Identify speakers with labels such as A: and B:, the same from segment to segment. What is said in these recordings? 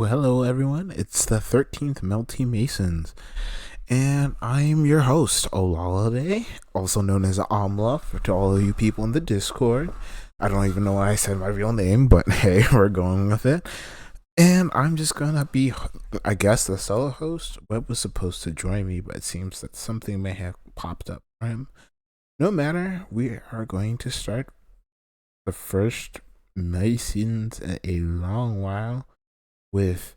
A: Well, hello everyone. It's the 13th Melty Masons, and I'm your host, Olalade, also known as Amla to all of you people in the Discord. I don't even know why I said my real name, but hey, we're going with it. And I'm just gonna be, I guess, the solo host. Webb was supposed to join me, but it seems that something may have popped up for him. No matter, we are going to start the first Masons in a long while with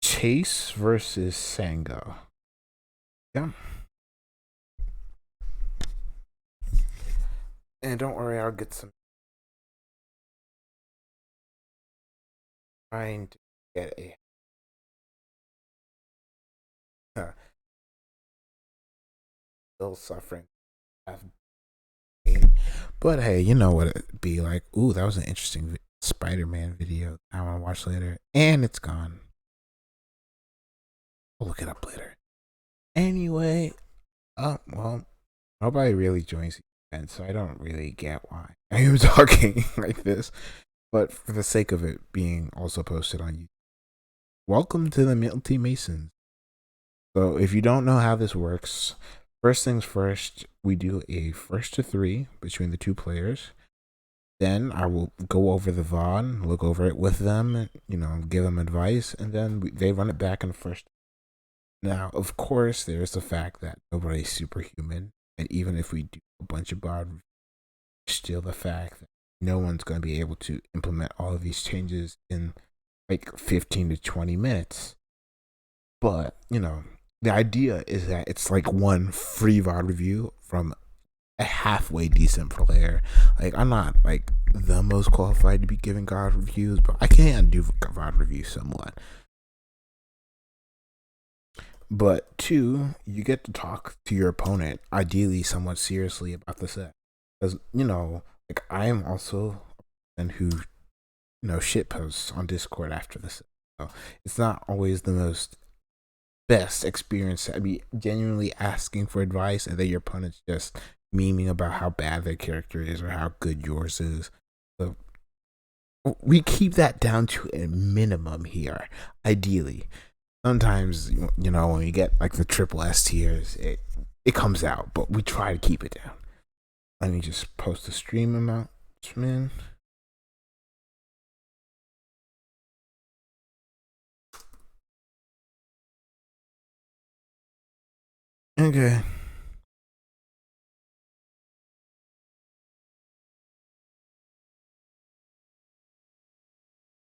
A: Chase versus Sango. Yeah. And don't worry, I'll get some trying to get a still suffering have pain. But hey, you know what it'd be like. Ooh, that was an interesting Spider-Man video I want to watch later. And it's gone. We'll look it up later. Anyway, well, nobody really joins the event, so I don't really get why I am talking like this. But for the sake of it being also posted on YouTube, welcome to the Melty Masons. So if you don't know how this works, first things first, we do a first to three between the two players. Then I will go over the VOD, look over it with them, give them advice, and then they run it back in the first. Now, of course, there's the fact that nobody's superhuman, and even if we do a bunch of VOD, still the fact that no one's going to be able to implement all of these changes in like 15 to 20 minutes. But, the idea is that it's like one free VOD review from a halfway decent player. Like, I'm not like the most qualified to be giving God reviews, but I can do VOD reviews somewhat. But two, you get to talk to your opponent, ideally somewhat seriously about the set. Because, like I am also a person who, shit posts on Discord after the set. So it's not always the most best experience. I'd be genuinely asking for advice, and then your opponent's just memeing about how bad their character is or how good yours is. So we keep that down to a minimum here, ideally. Sometimes, when we get like the triple S tiers, it comes out, but we try to keep it down. Let me just post the stream amount, man. Okay.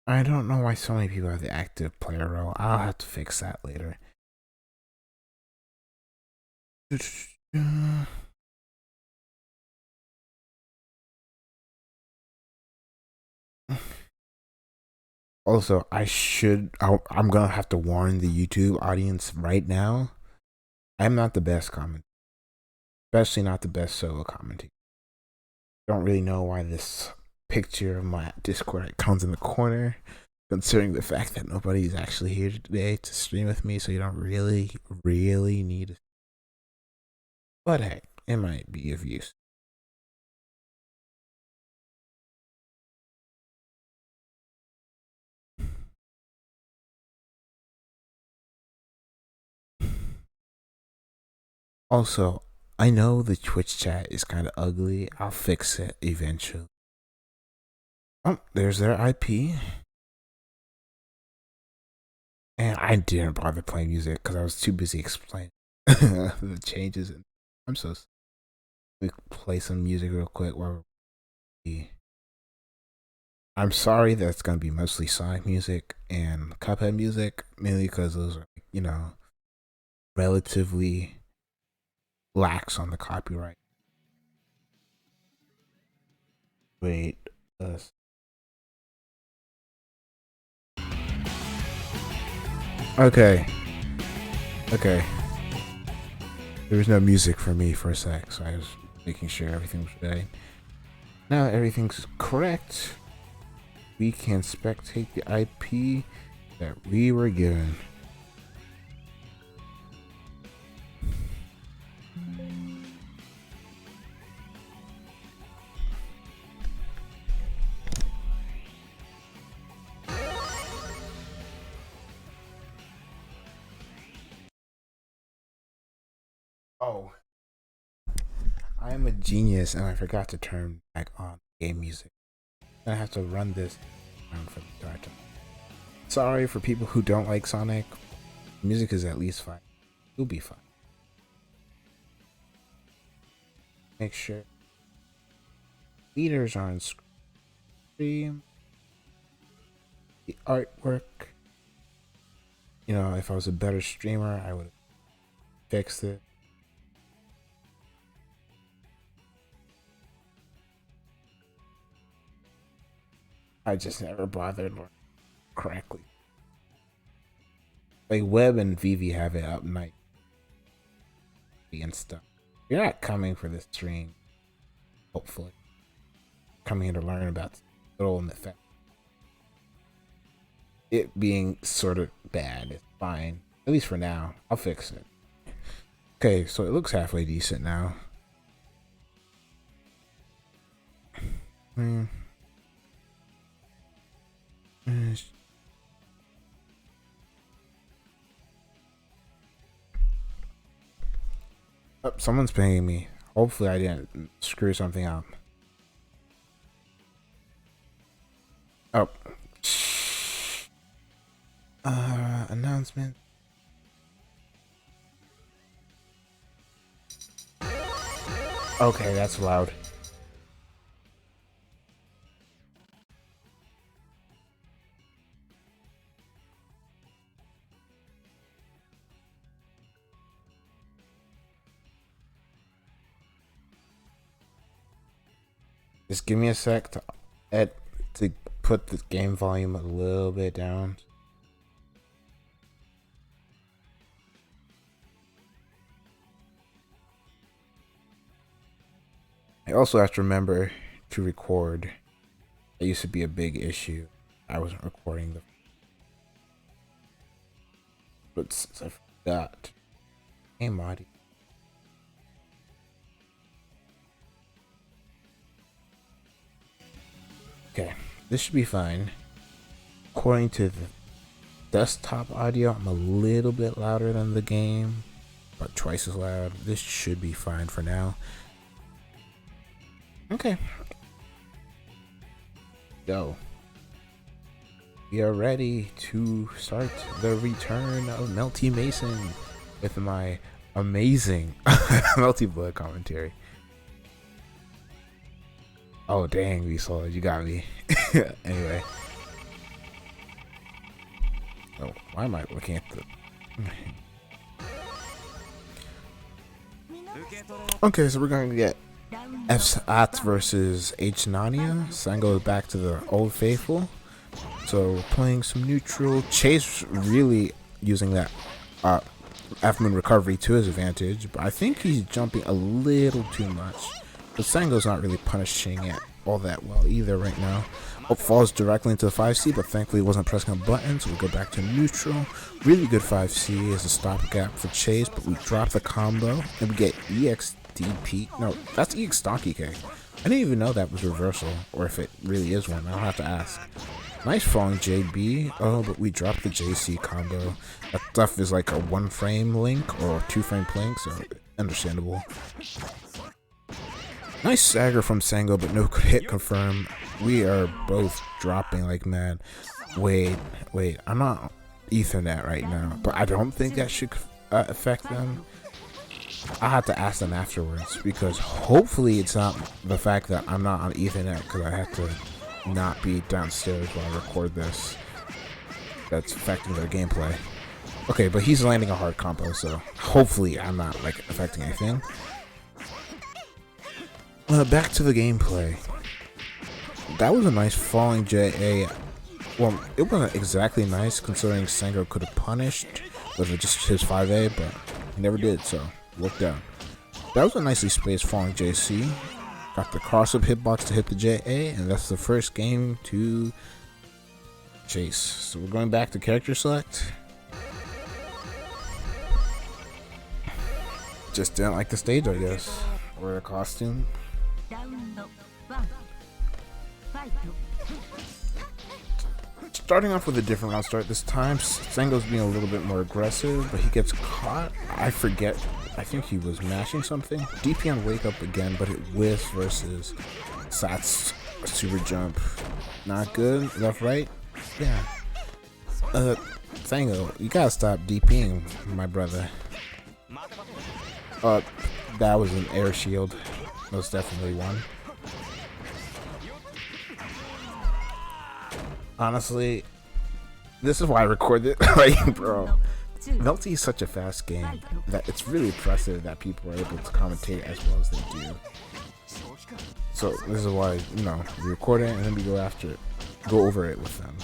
A: I don't know why so many people have the active player role. I'll have to fix that later. Also, I'm gonna have to warn the YouTube audience right now. I'm not the best commentator, especially not the best solo commentator. Don't really know why this picture of my Discord icons in the corner, considering the fact that nobody's actually here today to stream with me, so you don't really, really need it. But hey, it might be of use. Also, I know the Twitch chat is kind of ugly. I'll fix it eventually. Oh, there's their IP. And I didn't bother playing music because I was too busy explaining the changes. I'm so. We play some music real quick while we. I'm sorry that it's gonna be mostly Sonic music and Cuphead music, mainly because those are, relatively lax on the copyright. Wait, okay, okay. There was no music for me for a sec, so I was making sure everything was right. Now everything's correct. We can spectate the IP that we were given. No. I am a genius and I forgot to turn back on game music. I have to run this around for the entire time. Sorry for people who don't like Sonic. Music is at least fine. It'll be fine. Make sure leaders are on screen. The artwork. You know, if I was a better streamer, I would have fixed it. I just never bothered learning correctly. Like Webb and Vivi have it up night and stuff. You're not coming for this stream, hopefully. Coming here to learn about the role and effect. It being sort of bad is fine. At least for now. I'll fix it. Okay, so it looks halfway decent now. Oh, someone's paying me. Hopefully I didn't screw something up. Oh. Announcement. Okay, that's loud. Just give me a sec to put the game volume a little bit down. I also have to remember to record. That used to be a big issue. I wasn't recording the. But since I forgot, game audio. Okay, this should be fine. According to the desktop audio, I'm a little bit louder than the game, about twice as loud. This should be fine for now. Okay. Go. We are ready to start the return of Melty Mason with my amazing Melty Blood commentary. Oh dang, V-Solid, you got me. Anyway. Oh, why am I looking at the... Okay, so we're going to get F-Ats versus H-Nania. Sango is back to the old faithful. So we're playing some neutral. Chase really using that F-Moon recovery to his advantage, but I think he's jumping a little too much. But Sango's not really punishing it all that well either right now. Hope falls directly into the 5C, but thankfully it wasn't pressing a button, so we go back to neutral. Really good 5C as a stopgap for Chase, but we drop the combo and we get EXDP. No, that's EX Donkey K. I didn't even know that was reversal, or if it really is one. I don't have to ask. Nice falling JB. Oh, but we dropped the JC combo. That stuff is like a 1-frame link or a 2-frame link, so understandable. Nice stagger from Sango, but no hit confirm. We are both dropping like mad. Wait, I'm not Ethernet right now, but I don't think that should affect them. I have to ask them afterwards, because hopefully it's not the fact that I'm not on Ethernet because I have to not be downstairs while I record this that's affecting their gameplay. Okay, but he's landing a hard combo, so hopefully I'm not like affecting anything. Back to the gameplay. That was a nice falling JA. Well, it wasn't exactly nice considering Sango could have punished with just his 5A, but he never did, so look down. That was a nicely spaced falling JC. Got the cross-up hitbox to hit the JA, and that's the first game to Chase. So we're going back to character select. Just didn't like the stage, I guess, or the costume. Starting off with a different round start this time. Sango's being a little bit more aggressive, but he gets caught. I forget I think he was mashing something. DP on wake up again, but it whiffs versus Sat's super jump. Not good. Left, right? Yeah. Sango, you gotta stop DPing, my brother. That was an air shield. Most definitely one. Honestly, this is why I record it. Like, bro, Melty is such a fast game that it's really impressive that people are able to commentate as well as they do. So this is why, you know, we record it and then we go over it with them.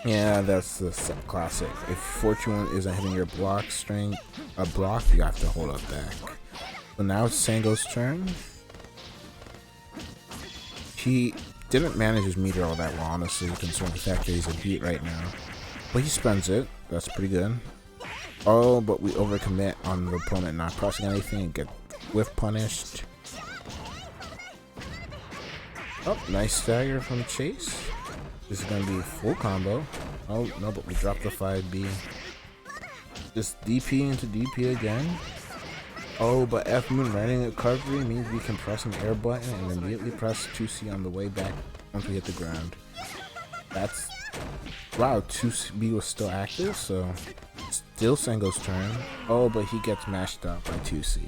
A: Yeah, that's the classic. If Fortune isn't hitting your block, you have to hold up back. So now it's Sango's turn. He didn't manage his meter all that well, honestly, considering the fact that he's a beat right now. But he spends it. That's pretty good. Oh, but we overcommit on the opponent not pressing anything and get whiff punished. Oh, nice stagger from Chase. This is going to be full combo. Oh, no, but we dropped the 5B. Just DP into DP again. Oh, but F Moon running recovery means we can press an air button and immediately press 2C on the way back once we hit the ground. That's... Wow, 2B was still active, so... Still Sango's turn. Oh, but he gets mashed up by 2C.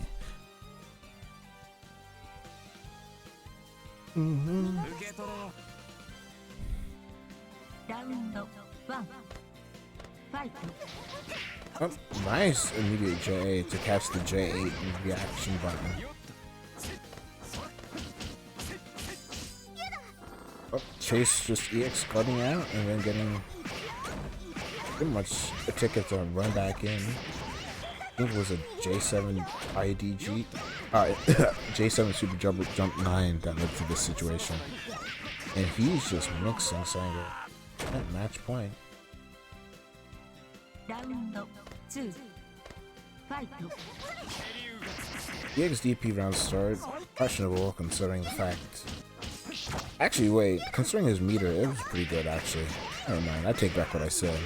A: Oh, nice immediate J8 to catch the J8 reaction button. Oh, Chase just EX cutting out and then getting pretty much a ticket to run back in. I think it was a J7 IDG, J7 Super Jump 9 that led to this situation. And he's just mixing Sango at match point. The XDP round start, questionable considering the fact. Actually, wait, considering his meter, it was pretty good actually. Never mind, I take back what I said.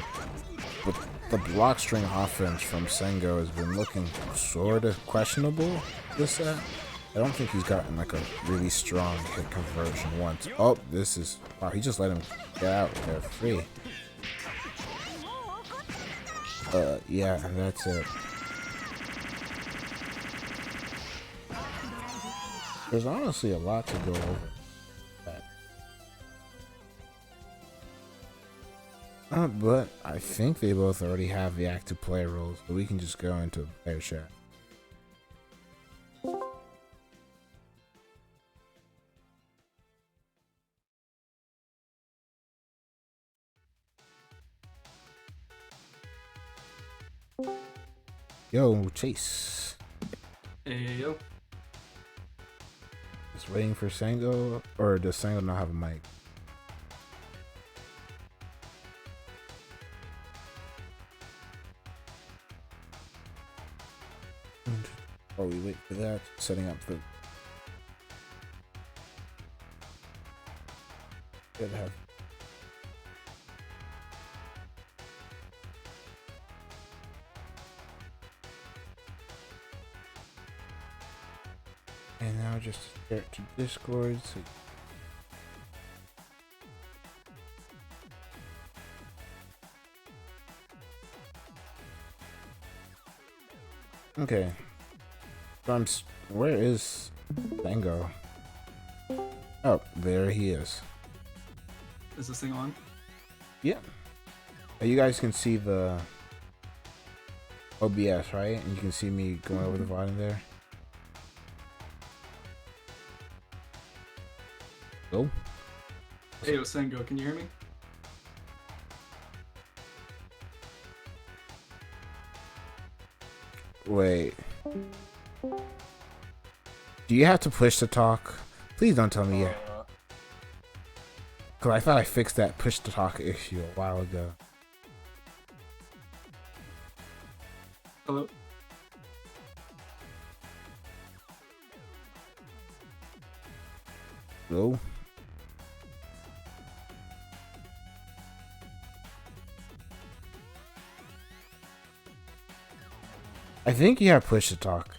A: But the block string offense from Sango has been looking sort of questionable this set. I don't think he's gotten like a really strong hit conversion once. Oh, this is... Wow, he just let him get out there free. Yeah, and that's it. There's honestly a lot to go over. But I think they both already have the active player roles, so we can just go into player chat. Yo, Chase.
B: Hey, yo.
A: Just waiting for Sango, or does Sango not have a mic? While we wait for that, setting up the... Good have. And now just start to Discord. So okay. Where is Sango? Oh, there he is.
B: Is this thing on?
A: Yeah. You guys can see the OBS, right? And you can see me going over the volume there. Go.
B: Hey, Sengo, can you hear me?
A: Wait. Do you have to push to talk? Please don't tell me yet. Cause I thought I fixed that push to talk issue a while ago.
B: Hello?
A: Go. I think you have push to talk.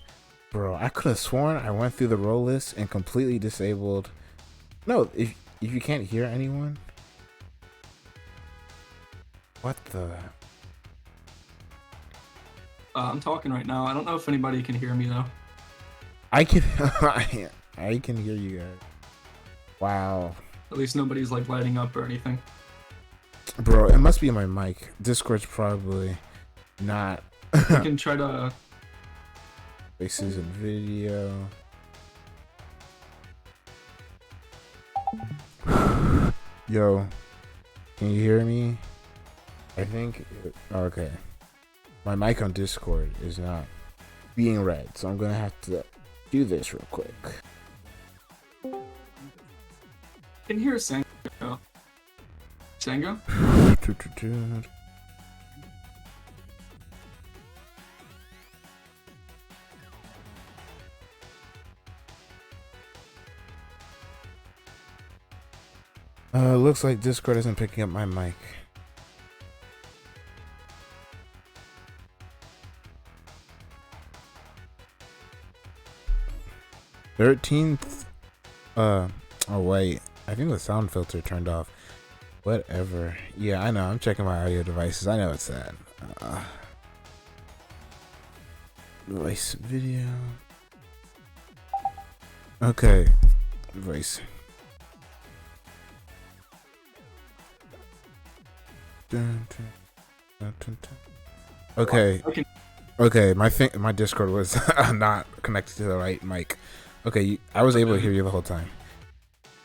A: Bro, I could have sworn I went through the role list and completely disabled. No, if you can't hear anyone. What the?
B: I'm talking right now. I don't know if anybody can hear me though.
A: I can I can hear you guys. Wow.
B: At least nobody's like lighting up or anything.
A: Bro, it must be my mic. Discord's probably not.
B: You can try to.
A: Faces and video. Yo, can you hear me? I think. Okay. My mic on Discord is not being read, so I'm gonna have to do this real quick.
B: Can hear Sango. Sango?
A: Looks like Discord isn't picking up my mic. $13th. Oh wait, I think the sound filter turned off. Whatever. Yeah, I know. I'm checking my audio devices. I know it's that. Voice video. Okay. Voice. Okay. Okay, my Discord was not connected to the right mic. Okay, I was able to hear you the whole time.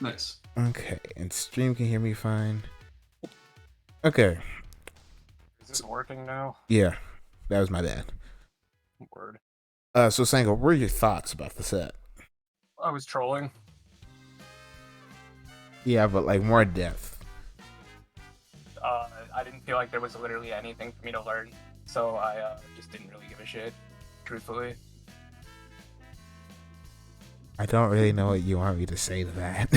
B: Nice.
A: Okay, and stream can hear me fine. Okay.
C: Is this working now?
A: Yeah, that was my bad.
C: Word.
A: So Sango, what were your thoughts about the set?
C: I was trolling.
A: Yeah, but like more depth.
C: I didn't feel like there was literally anything for me to learn, so I just didn't really give a shit, truthfully.
A: I don't really know what you want me to say to that.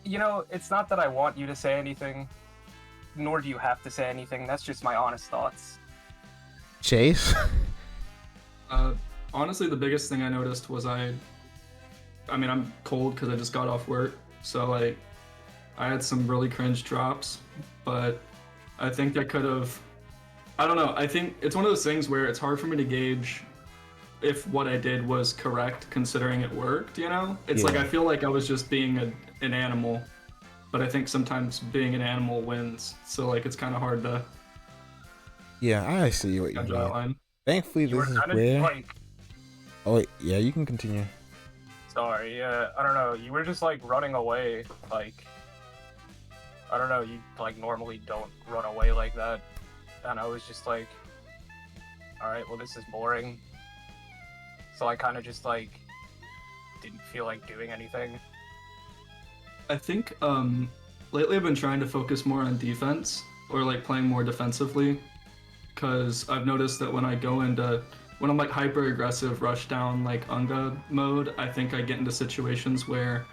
C: You know, it's not that I want you to say anything, nor do you have to say anything. That's just my honest thoughts.
A: Chase?
B: Honestly, the biggest thing I noticed was I mean, I'm cold because I just got off work, so like, I had some really cringe drops, but I think I could have. I don't know. I think it's one of those things where it's hard for me to gauge if what I did was correct, considering it worked. You know, it's like I feel like I was just being an animal, but I think sometimes being an animal wins. So like, it's kind of hard to.
A: Yeah, I see what you mean. Thankfully, this is where.
C: Like,
A: oh wait, yeah, you can continue.
C: Sorry, I don't know. You were just like running away, like. I don't know, you like normally don't run away like that. And I was just like, alright, well this is boring. So I kind of just like didn't feel like doing anything.
B: I think lately I've been trying to focus more on defense or like playing more defensively, because I've noticed that when I'm like hyper aggressive rush down like Unga mode, I think I get into situations where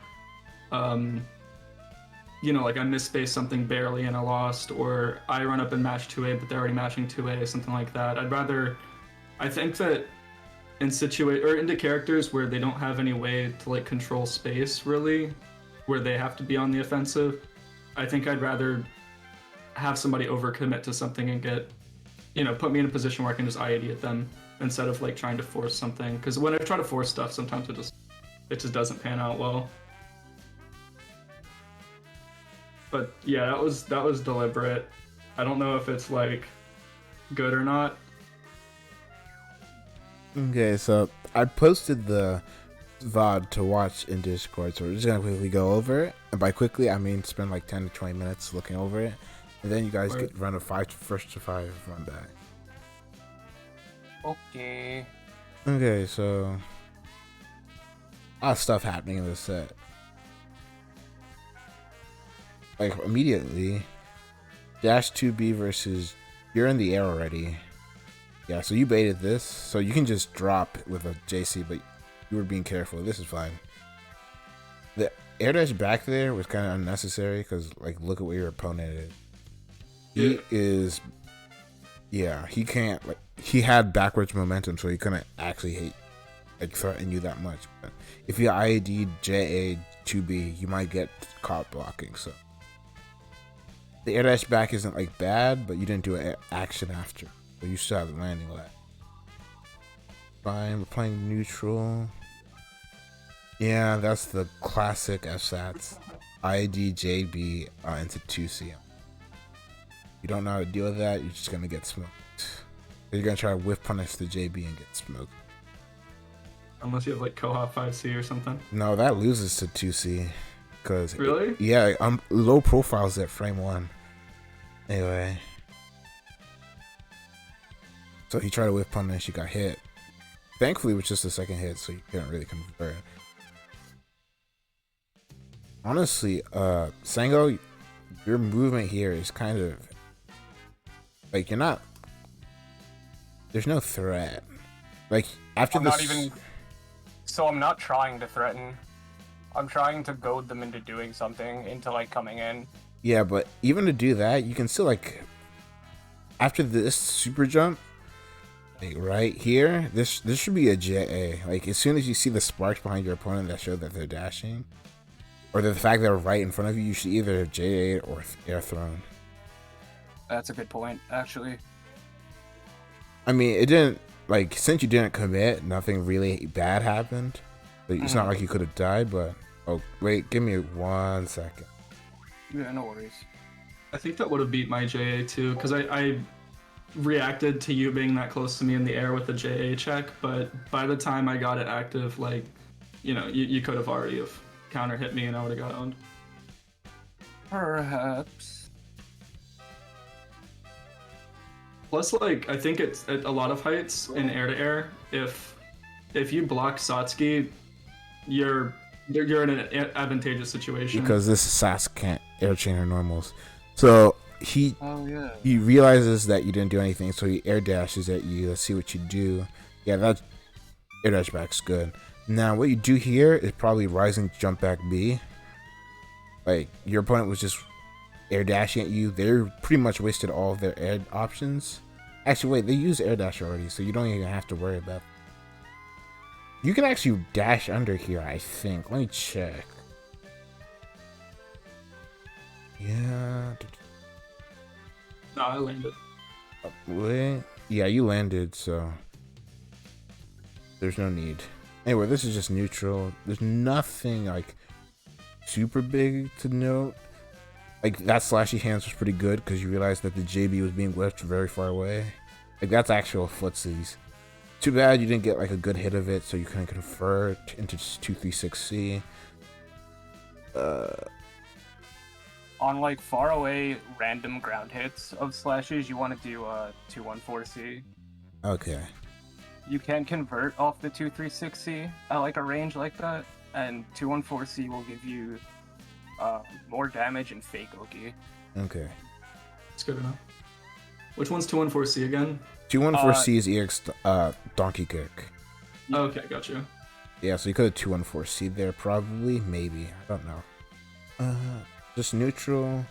B: you know, like I misspace something barely and I lost, or I run up and match 2A but they're already matching 2A, something like that. I think that into characters where they don't have any way to like control space really, where they have to be on the offensive, I think I'd rather have somebody overcommit to something and get, you know, put me in a position where I can just IAD at them instead of like trying to force something. Because when I try to force stuff, sometimes it just doesn't pan out well. But yeah, that was deliberate. I don't know if it's like good or not.
A: Okay, so I posted the VOD to watch in Discord, so we're just gonna quickly go over it. And by quickly, I mean spend like 10 to 20 minutes looking over it, and then you guys get run a first to five run back.
C: Okay.
A: Okay, so a lot of stuff happening in this set. Like immediately, Dash 2B versus you're in the air already. Yeah, so you baited this, so you can just drop with a JC, but you were being careful. This is fine. The air dash back there was kind of unnecessary because, like, look at what your opponent is. He is, yeah, he can't, like, he had backwards momentum, so he couldn't actually threaten you that much. But if you IED JA 2B, you might get caught blocking. So the air dash back isn't like bad, but you didn't do an action after, so you still have the landing lag. Fine, we're playing neutral. Yeah, that's the classic FSATs. IED JB into 2C. You don't know how to deal with that, you're just gonna get smoked. You're gonna try to whiff punish the JB and get smoked.
B: Unless you have like Koha 5C or something.
A: No, that loses to 2C. Cause
B: really?
A: Yeah, low profiles at frame 1. Anyway. So he tried to whiff punish, he got hit. Thankfully it was just the second hit, so you couldn't really convert. Honestly, Sango, your movement here is kind of like you're not. There's no threat. Like after
C: I'm
A: this.
C: not even. So I'm not trying to threaten. I'm trying to goad them into doing something, into like coming in.
A: Yeah, but even to do that, you can still like. After this super jump, like right here, this should be a JA. Like as soon as you see the sparks behind your opponent that show that they're dashing. Or the fact that they're right in front of you, you should either JA or air thrown.
C: That's a good point, actually.
A: I mean, it didn't, like, since you didn't commit, nothing really bad happened. It's not like you could have died, but... Oh, wait, give me 1 second.
C: Yeah, no worries.
B: I think that would have beat my JA too, because I reacted to you being that close to me in the air with the JA check, but by the time I got it active, like, you know, you could have already have counter hit me and I would have got owned.
C: Perhaps.
B: Plus, like, I think it's at a lot of heights in air to air. If you block Satsuki, you're in an advantageous situation.
A: Because this Sas can't air chain her normals. So he realizes that you didn't do anything, so he air dashes at you. Let's see what you do. Yeah, that air dash back's good. Now, what you do here is probably rising jump back B. Like, your opponent was just air dashing at you. They're pretty much wasted all of their air options. Actually, wait, they use air dash already, so you don't even have to worry about it. You can actually dash under here, I think. Let me check. Yeah.
B: No, I landed.
A: Wait. Yeah, you landed, so there's no need. Anyway, this is just neutral. There's nothing like super big to note. Like that slashy hands was pretty good because you realized that the JB was being whipped very far away. Like that's actual footsies. Too bad you didn't get like a good hit of it, so you couldn't convert into 236C.
C: On like far away random ground hits of slashes, you want to do 214C.
A: Okay.
C: You can convert off the 236C at like a range like that, and 214C will give you more damage and fake Oki.
A: Okay.
B: It's good enough. Which one's 214C again?
A: 214C is EX donkey kick.
B: Okay, gotcha.
A: Yeah, so you could have 214C there probably, maybe. I don't know. Just neutral.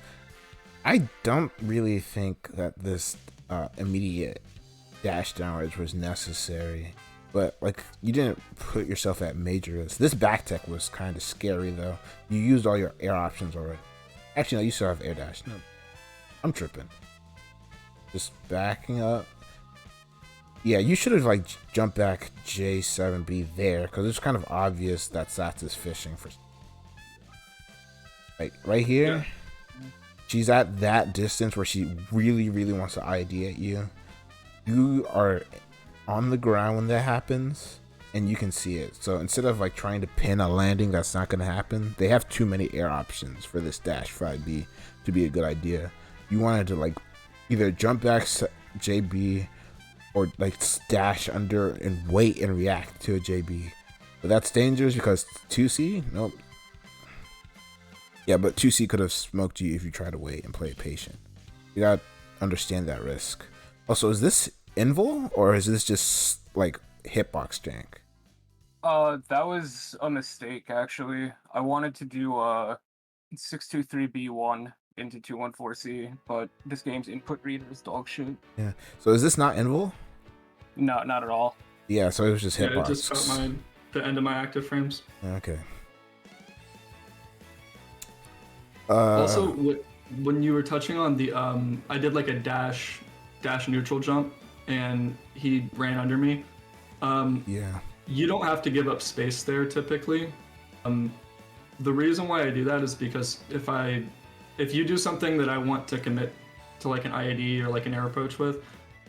A: I don't really think that this immediate dash downwards was necessary, but like you didn't put yourself at major risk. This back tech was kind of scary though. You used all your air options already. Actually, no, you still have air dash. No, I'm tripping. Just backing up. Yeah, you should have like jumped back J7B there because it's kind of obvious that Sats is fishing for. Like right here, yeah. She's at that distance where she really, really wants to ID at you. You are on the ground when that happens, and you can see it. So instead of like trying to pin a landing that's not going to happen, they have too many air options for this dash 5B to be a good idea. You wanted to like either jump back JB or like dash under and wait and react to a JB. But that's dangerous because 2C, nope. Yeah, but 2C could have smoked you if you try to wait and play patient. You gotta understand that risk. Also, is this invul or is this just like hitbox jank?
C: That was a mistake actually. I wanted to do 623B1 into 214C, but this game's input reader is dog shit.
A: Yeah. So is this not invul?
C: No, not at all.
A: Yeah, so it was just
B: Yeah, it just
A: hitbox.
B: got the end of my active frames.
A: Okay.
B: Also, when you were touching on the I did like a dash neutral jump, and he ran under me.
A: Yeah.
B: You don't have to give up space there typically. The reason why I do that is because if you do something that I want to commit to like an IAD or like an air approach with,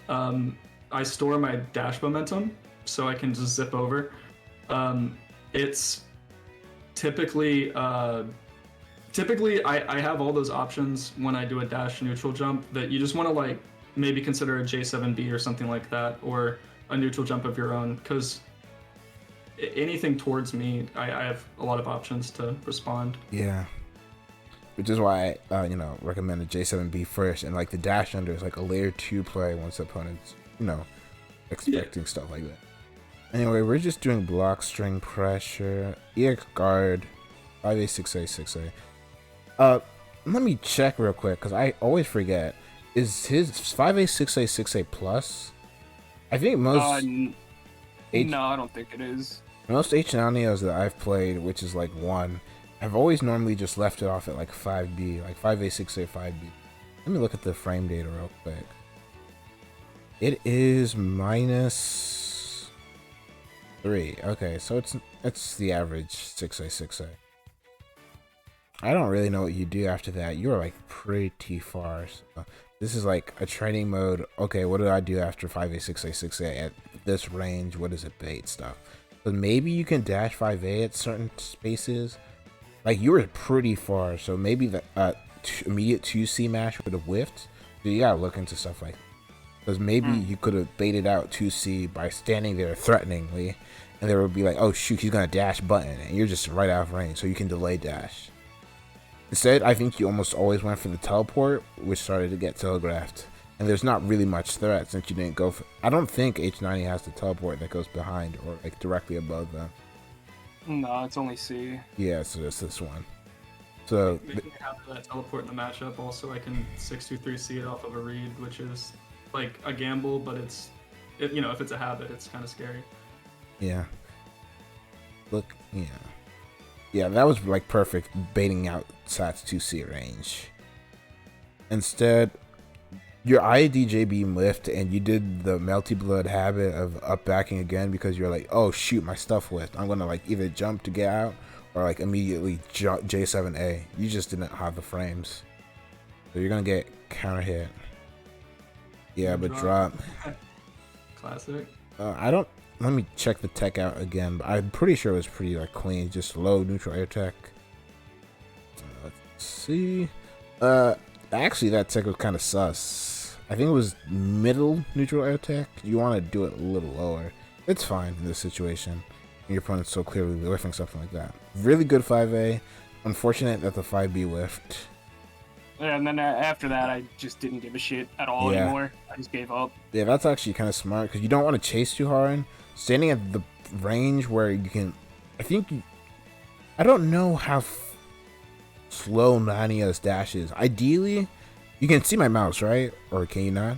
B: I store my dash momentum so I can just zip over. It's typically I have all those options when I do a dash neutral jump that you just want to like maybe consider a J7B or something like that, or a neutral jump of your own, because anything towards me, I have a lot of options to respond.
A: Yeah. Which is why I, recommend the J7B first, and like the dash under is like a layer 2 play once the opponent's, expecting stuff like that. Anyway, we're just doing block string pressure, EX guard, 5A, 6A, 6A. Let me check real quick, because I always forget. Is his 5A, 6A, 6A plus? I think most...
C: No, I don't think it is.
A: Most H-Nanios that I've played, which is like 1, I've always normally just left it off at like 5B, like 5A, 6A, 5B. Let me look at the frame data real quick. It is -3. Okay, so it's the average 6A, 6A. I don't really know what you do after that. You're like pretty far. So this is like a training mode. Okay, what do I do after 5A, 6A, 6A at this range? What is it bait stuff? So maybe you can dash 5A at certain spaces. Like you were pretty far, so maybe the immediate 2C mash would have whiffed. So you gotta look into stuff like that. Because maybe you could have baited out 2C by standing there threateningly, and there would be like, oh shoot, he's gonna dash button, and you're just right out of range, so you can delay dash. Instead, I think you almost always went for the teleport, which started to get telegraphed. And there's not really much threat since you didn't go for... I don't think H90 has the teleport that goes behind or like directly above them.
C: No, it's only C.
A: Yeah, so it's this one. So
B: Making me have that teleport in the matchup, also I can 623C it off of a read, which is like a gamble, but if it's a habit, it's kind of scary.
A: yeah. Look, yeah, that was like perfect baiting out Sat's 2C range. Instead, your IADJ beam lift, and you did the Melty Blood habit of up backing again because you're like, oh shoot, my stuff whiffed. I'm gonna like either jump to get out or like immediately J7A. You just didn't have the frames, so you're gonna get counter hit. Yeah, but drop.
B: Classic.
A: I don't. Let me check the tech out again, but I'm pretty sure it was pretty like clean, just low neutral air tech. Let's see. Actually, that tech was kind of sus. I think it was middle neutral air tech. You want to do it a little lower. It's fine in this situation. Your opponent's so clearly whiffing something like that. Really good 5A. Unfortunate that the 5B whiffed.
C: Yeah, and then after that, I just didn't give a shit at all anymore. I just gave up.
A: Yeah, that's actually kind of smart because you don't want to chase too hard. Standing at the range where you can... I don't know how slow Nania's dash is. Ideally, you can see my mouse, right? Or can you not?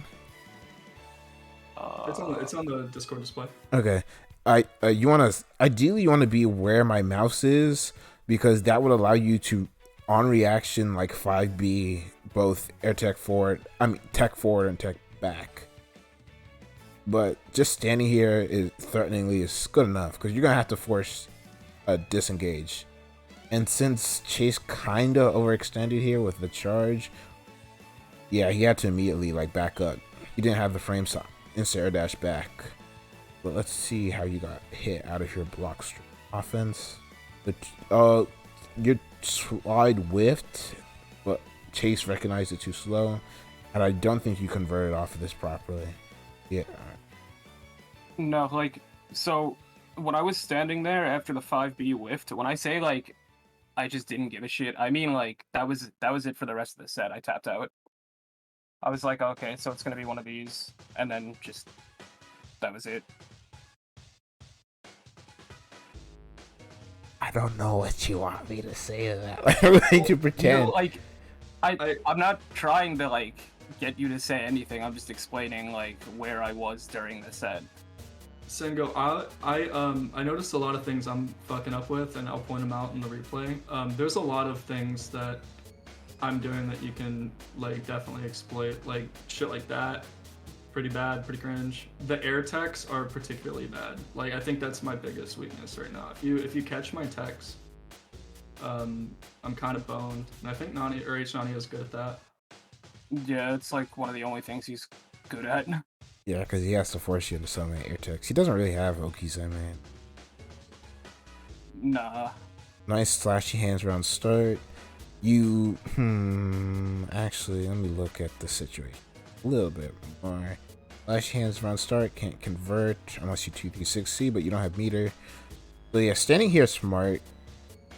B: It's on the Discord display.
A: Okay. Ideally you want to be where my mouse is, because that would allow you to on reaction like 5B both tech forward and tech back. But just standing here is threateningly is good enough because you're gonna have to force a disengage. And since Chase kinda overextended here with the charge, yeah, he had to immediately like back up. He didn't have the frame stop instant air dash back. But let's see how you got hit out of your block offense. Your slide whiffed, but Chase recognized it too slow, and I don't think you converted off of this properly. Yeah.
C: No, like, so when I was standing there after the 5B whiffed, when I say like I just didn't give a shit, I mean like that was it for the rest of the set. I tapped out. I was like, okay, so it's gonna be one of these, and then just that was it.
A: I don't know what you want me to say to that. I'm going to pretend.
C: No, like I'm not trying to like get you to say anything. I'm just explaining like where I was during the set.
B: Sengo, I noticed a lot of things I'm fucking up with, and I'll point them out in the replay. There's a lot of things that I'm doing that you can like definitely exploit, like shit like that. Pretty bad, pretty cringe. The air techs are particularly bad. Like I think that's my biggest weakness right now. If you catch my techs, I'm kind of boned, and I think Nani or H Nani is good at that.
C: Yeah, it's like one of the only things he's good at.
A: Yeah, because he has to force you into so many air techs. He doesn't really have Okizen, man.
C: Nah.
A: Nice slashy hands around start. You, actually, let me look at the situation a little bit more. Slashy hands around start, can't convert unless you 236C, but you don't have meter. So yeah, standing here is smart.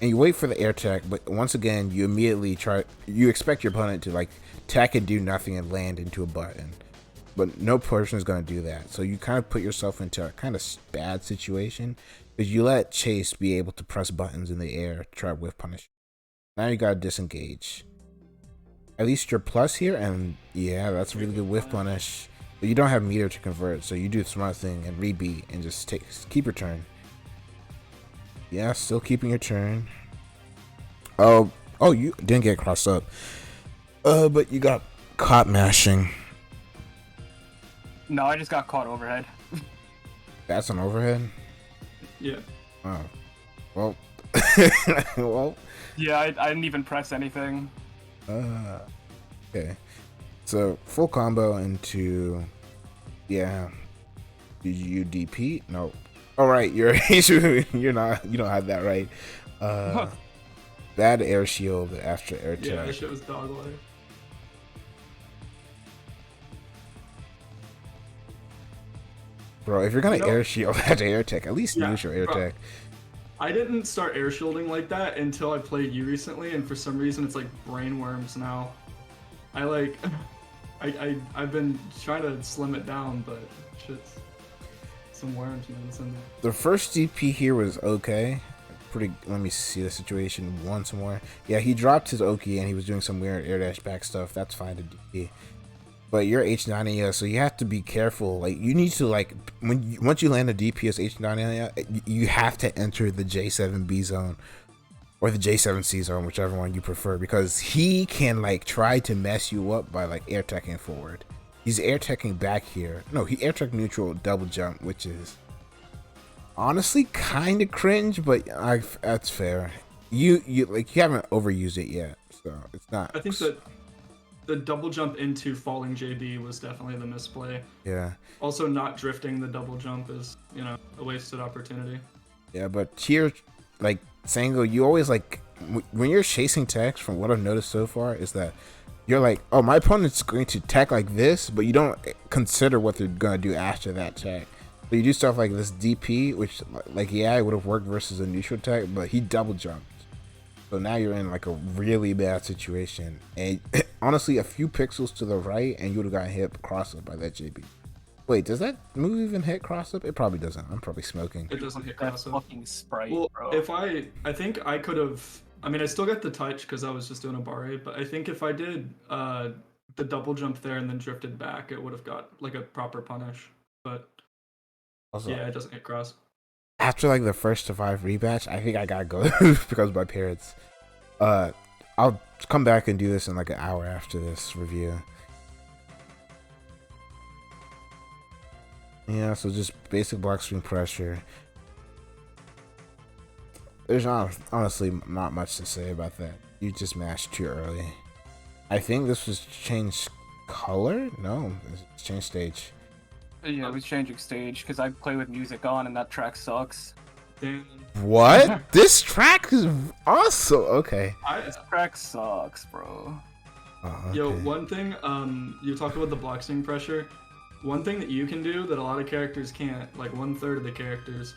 A: And you wait for the air tech, but once again, you immediately you expect your opponent to like tech and do nothing and land into a button. But no person is going to do that. So you kind of put yourself into a kind of bad situation because you let Chase be able to press buttons in the air to try whiff punish. Now you got to disengage. At least you're plus here, and yeah, that's a really good whiff punish. But you don't have meter to convert, so you do the smart thing and rebeat and just keep your turn. Yeah, still keeping your turn. Oh, you didn't get crossed up. But you got caught mashing.
C: No, I just got caught overhead.
A: That's an overhead?
B: Yeah.
A: Oh. Well. Well.
C: Yeah, I didn't even press anything.
A: Okay. So, full combo into... Yeah. Did you DP? No. Alright, you're not, you don't have that right. Bad air shield after air tech.
B: Yeah, that shit was dog life.
A: Bro, if you're gonna air shield after air tech, at least neutral air tech.
B: I didn't start air shielding like that until I played you recently, and for some reason it's like brain worms now. I've been trying to slim it down, but shit's some worms, man. It's in there.
A: The first DP here was okay. Pretty. Let me see the situation once more. Yeah, he dropped his Oki and he was doing some weird air dash back stuff. That's fine to DP. But you're H9, so you have to be careful. Like you need to like once you land a DP as H9, you have to enter the J7B zone or the J7C zone, whichever one you prefer, because he can like try to mess you up by like air teching forward. He's air teching back here. No, he air tech neutral double jump, which is honestly kind of cringe, but that's fair. You haven't overused it yet, so it's not.
B: I think that the double jump into falling JB was definitely the misplay.
A: Yeah.
B: Also, not drifting the double jump is, a wasted opportunity.
A: Yeah, but here, like, Sango, you always, like, when you're chasing techs, from what I've noticed so far, is that you're like, oh, my opponent's going to tech like this, but you don't consider what they're going to do after that tech. So you do stuff like this DP, which, like, yeah, it would have worked versus a neutral tech, but he double jumped. So now you're in like a really bad situation. And honestly, a few pixels to the right and you would have got hit cross up by that JB. Wait, does that move even hit cross up? It probably doesn't. I'm probably smoking.
B: It doesn't hit
C: That
B: cross up.
C: fucking sprite,
B: Well,
C: bro.
B: if I think I could have. I mean, I still got the touch because I was just doing a barre, but I think if I did the double jump there and then drifted back, it would have got like a proper punish. But
A: Also,
B: yeah, it doesn't hit cross.
A: after like the first to 5 rematch, I think I gotta go because of my parents. I'll come back and do this in like an hour after this review. Yeah, so just basic block string pressure. There's honestly not much to say about that. You just mashed too early. I think this was changed color? No, it's changed stage.
C: Yeah, it was changing stage because I play with music on and that track sucks.
B: Damn.
A: What? This track is awesome. Okay.
C: This track sucks, bro.
A: Oh, okay.
B: Yo, one thing, you talked about the block string pressure. One thing that you can do that a lot of characters can't, like 1/3 of the characters,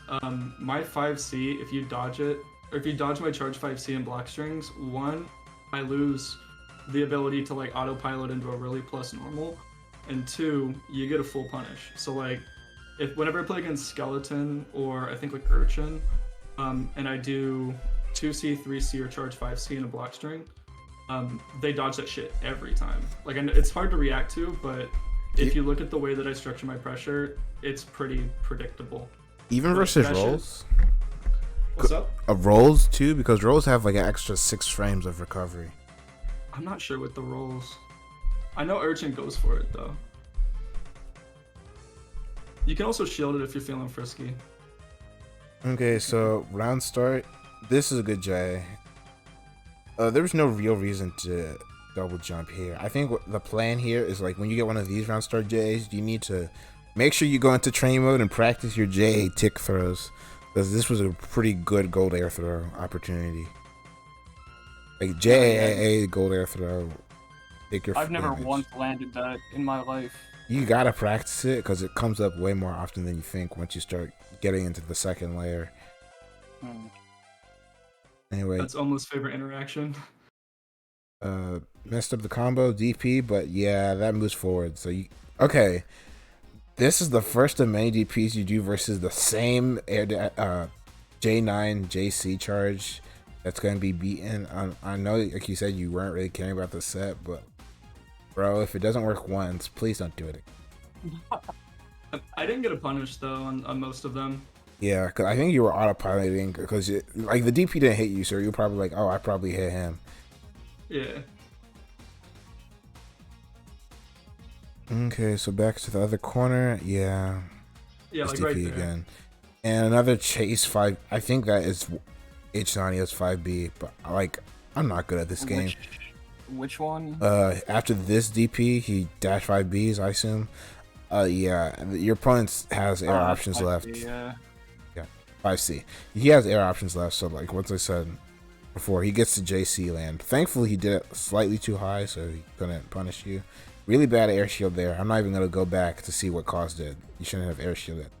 B: my 5C, if you dodge it, or if you dodge my charge 5C in block strings, one, I lose the ability to like autopilot into a really plus normal, and two, you get a full punish. So like, whenever I play against Skeleton or I think like Urchin, and I do 2C, 3C, or charge 5C in a block string, they dodge that shit every time. Like, and it's hard to react to, but if you look at the way that I structure my pressure, it's pretty predictable.
A: Even
B: Like,
A: versus
B: that shit-
A: rolls?
B: What's up?
A: Rolls too, because rolls have like an extra 6 frames of recovery.
B: I'm not sure with the rolls. I know Urchin goes for it though. You can also shield it if you're feeling frisky.
A: Okay, so round start. This is a good J. There was no real reason to double jump here. I think the plan here is like when you get one of these round start J's, you need to make sure you go into train mode and practice your J tick throws, because this was a pretty good gold air throw opportunity. Like JAA gold air throw. Take your
C: I've never
A: damage.
C: once landed that in my life.
A: You gotta practice it because it comes up way more often than you think once you start getting into the second layer. Anyway,
B: That's almost favorite interaction.
A: messed up the combo DP, but yeah, that moves forward. So you okay? This is the first of many DPs you do versus the same J9 JC charge that's gonna be beaten. I know, like you said, you weren't really caring about the set, but bro, if it doesn't work once, please don't do it.
B: I didn't get a punish though on most of them.
A: Yeah, because I think you were autopiloting because like the DP didn't hit you, so you're probably like, oh, I probably hit him.
B: Yeah.
A: Okay, so back to the other corner. Yeah.
B: Yeah,
A: It's
B: like right
A: DP
B: there.
A: again. And another chase 5. I think that is H90's 5B, but like, I'm not good at this game.
C: Which one?
A: After this DP, he dash 5Bs, I assume. Yeah, your opponent has air options
C: I
A: left.
C: see, yeah.
A: 5C. He has air options left, so like once I said before, he gets to JC land. Thankfully, he did it slightly too high, so he couldn't punish you. Really bad air shield there. I'm not even gonna go back to see what caused it. You shouldn't have air shielded.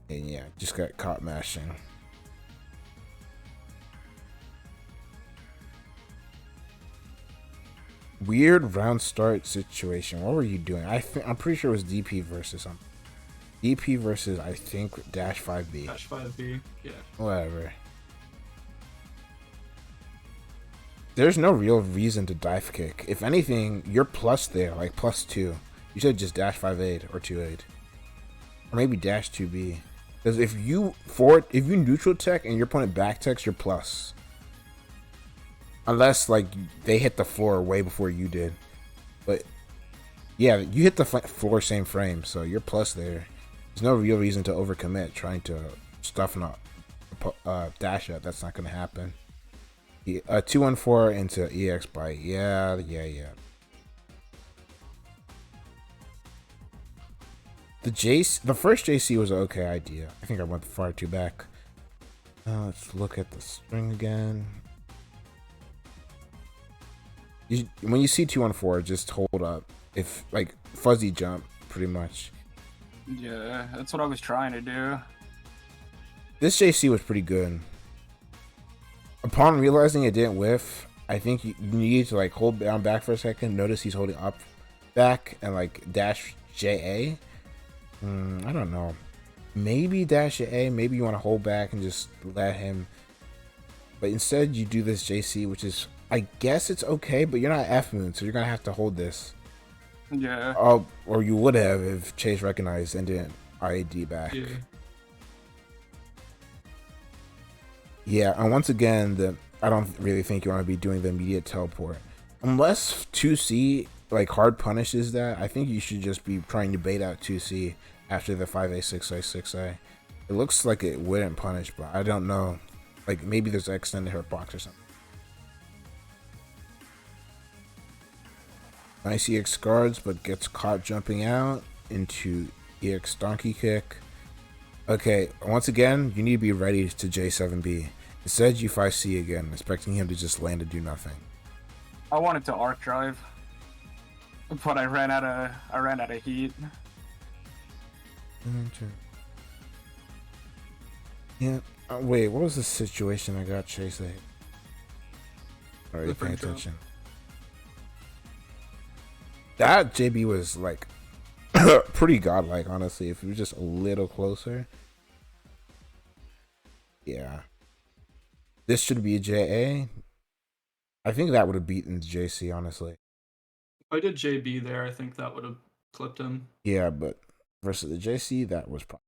A: And yeah, just got caught mashing. Weird round start situation. What were you doing? I'm pretty sure it was DP versus something. DP versus, I think, dash 5B.
B: Dash 5B. Yeah.
A: Whatever. There's no real reason to dive kick. If anything, you're plus there, like +2. You should just dash 5-8 or 2-8. Or maybe dash 2B. Because if you neutral tech and your opponent back techs, you're plus. Unless like they hit the floor way before you did. But yeah, you hit the floor same frame, so you're plus there. There's no real reason to overcommit trying to stuff a dash up. That's not going to happen. 214 into EX bite. Yeah. The first JC was an okay idea. I think I went far too back. Let's look at the string again. When you see 214, just hold up. If like fuzzy jump, pretty much.
C: Yeah, that's what I was trying to do.
A: This JC was pretty good. Upon realizing it didn't whiff, I think you need to like hold down back for a second. Notice he's holding up back and like dash JA. I don't know. Maybe dash A. Maybe you want to hold back and just let him. But instead, you do this JC, which is, I guess it's okay, but you're not F Moon, so you're gonna have to hold this.
C: Yeah.
A: Oh, or you would have if Chase recognized and didn't IAD back.
B: Yeah.
A: Yeah, and once again, I don't really think you want to be doing the immediate teleport. Unless 2C like hard punishes that, I think you should just be trying to bait out 2C after the 5A, 6A, 6A. It looks like it wouldn't punish, but I don't know. Like maybe there's an extended hurt box or something. Nice EX guards, but gets caught jumping out into EX donkey kick. Okay, once again, you need to be ready to J7B. Instead, you 5C again, expecting him to just land and do nothing.
C: I wanted to arc drive, but I ran out of heat.
A: Yeah. Wait, what was the situation I got Chase at? Are you paying
B: Different
A: attention? That JB was like pretty godlike, honestly. If he was just a little closer. Yeah. This should be a JA. I think that would have beaten JC, honestly.
B: If I did JB there, I think that would have clipped him.
A: Yeah, but versus the JC, that was probably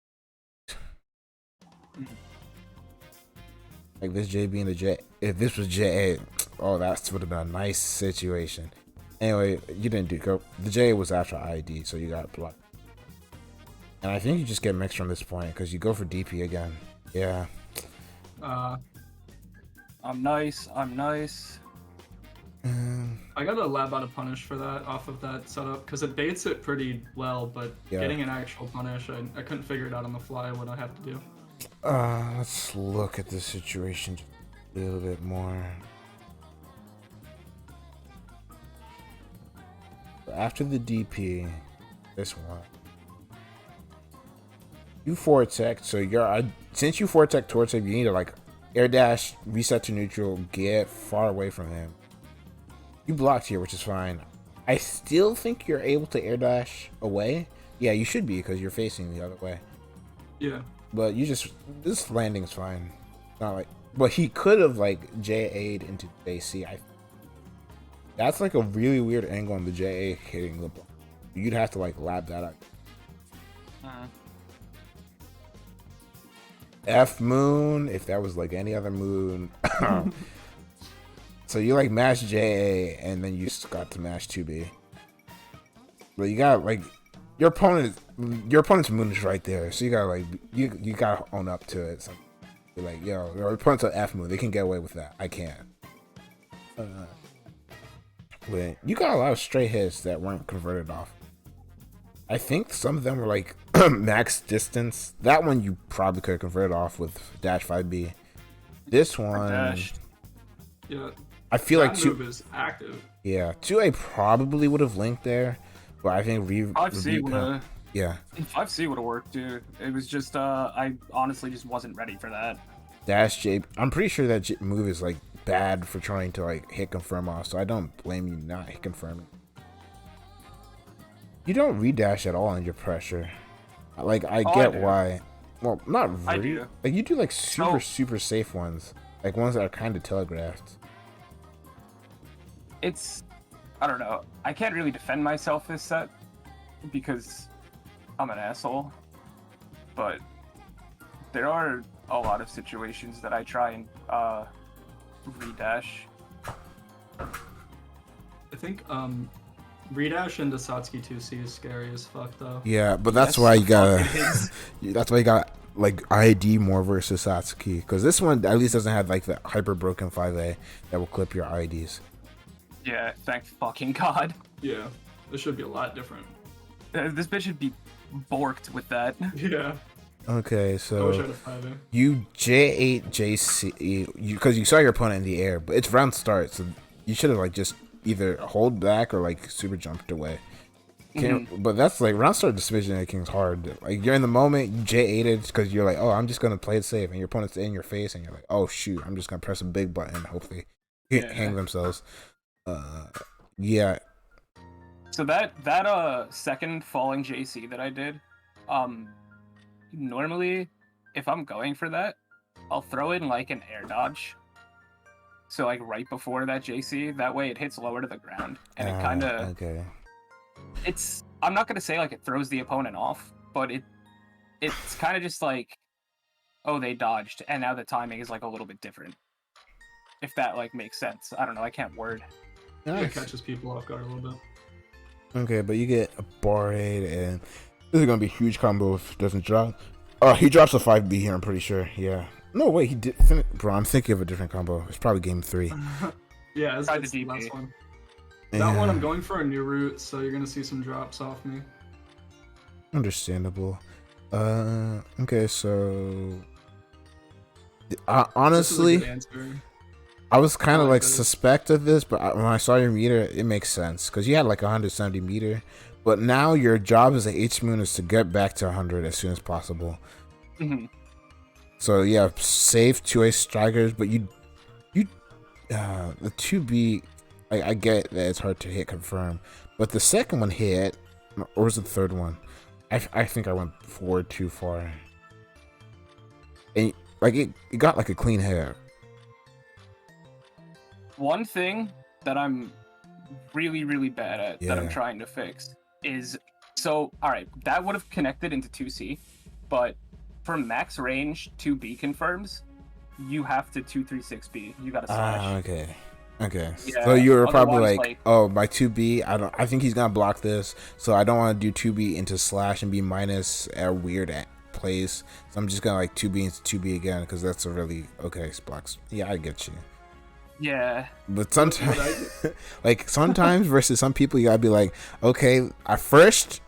A: like this JB and the J. If this was JA, oh, that would have been a nice situation. Anyway, you didn't do go. The J was after ID, so you got blocked. And I think you just get mixed from this point because you go for DP again. Yeah.
C: I'm nice. I'm nice.
B: I got a lab out of punish for that off of that setup because it baits it pretty well, but getting an actual punish, I couldn't figure it out on the fly what I have to do.
A: Let's look at this situation just a little bit more. After the DP, this one. You Vortec, so you're since you Vortec towards him, you need to like air dash, reset to neutral, get far away from him. You blocked here, which is fine. I still think you're able to air dash away. Yeah, you should be because you're facing the other way.
B: Yeah.
A: But you just this landing's fine. Not like, but he could have like JA'd into JC. That's like a really weird angle on the JA hitting the block. You'd have to like lab that out. F moon, if that was like any other moon. So you like mash JA and then you got to mash 2B. But you got like your opponent's moon is right there. So you got like you gotta own up to it. So you're like, yo, your opponent's an F moon, they can get away with that. I can't. But you got a lot of straight hits that weren't converted off. I think some of them were like max distance. That one you probably could have converted off with dash 5B. This one,
B: yeah,
A: I feel
B: that
A: like
B: move is active.
A: Yeah, 2A probably would have linked there, but I think
C: 5C would have.
A: Yeah,
C: 5C would have worked, dude. It was just I honestly just wasn't ready for that.
A: Dash J. I'm pretty sure that move is like bad for trying to like hit confirm off, so I don't blame you not hit confirming. You don't redash at all under pressure. Like I get why. Well, not really.
C: I do.
A: Like you do like super safe ones, like ones that are kind of telegraphed.
C: It's, I don't know. I can't really defend myself this set because I'm an asshole. But there are a lot of situations that I try and redash.
B: I think redash into Satsuki 2C is scary as fuck though.
A: Yeah, but that's why you gotta. That's why you got like ID more versus Satsuki, because this one at least doesn't have like the hyper broken 5A that will clip your IDs.
C: Yeah, thank fucking God.
B: Yeah, this should be a lot different.
C: This bitch should be borked with that.
B: Yeah.
A: Okay,
B: I wish I
A: so
B: had a 5A.
A: you J8 JC because you saw your opponent in the air, but it's round start, so you should have like just either hold back or like super jumped away. But that's like round start decision making is hard. Like you're in the moment, you J8'd because you're like, oh, I'm just gonna play it safe, and your opponent's in your face, and you're like, oh shoot, I'm just gonna press a big button, hopefully hang themselves. Yeah.
C: So that second falling JC that I did, normally if I'm going for that, I'll throw in like an air dodge. So like right before that JC, that way it hits lower to the ground, and it kind of
A: okay.
C: It's, I'm not gonna say like it throws the opponent off, but it's kind of just like, oh, they dodged, and now the timing is like a little bit different. If that like makes sense, I don't know. I can't word.
B: Yeah, it catches people off guard a little bit.
A: Okay, but you get a bar 8, and this is gonna be a huge combo if it doesn't drop. He drops a 5B here, I'm pretty sure. Yeah. No, wait, he did. Bro, I'm thinking of a different combo. It's probably game 3.
B: Yeah, it's the last one. That one, I'm going for a new route, so you're gonna see some drops off me.
A: Understandable. Okay, so honestly, I was kind of like suspect of this, but when I saw your meter, it makes sense because you had like 170 meter, but now your job as a H moon is to get back to 100 as soon as possible. So yeah, safe 2A strikers, but the 2B. I get that it's hard to hit confirm, but the second one hit, or was it the third one? I think I went forward too far, and like it got like a clean hit.
C: One thing that I'm really, really bad at that I'm
A: Yeah.
C: trying to fix is so alright, that would have connected into 2C, but for max range 2B confirms, you have to 236B. You gotta slash.
A: Okay. Okay.
C: Yeah,
A: So you were probably
C: otherwise,
A: like, oh, my 2B, I think he's gonna block this, so I don't want to do 2B into slash and be minus at a weird place. So I'm just gonna like 2B into 2B again because that's a really okay blocks. Yeah, I get you.
C: yeah.
A: But sometimes, like sometimes versus some people, you gotta be like, okay, at first,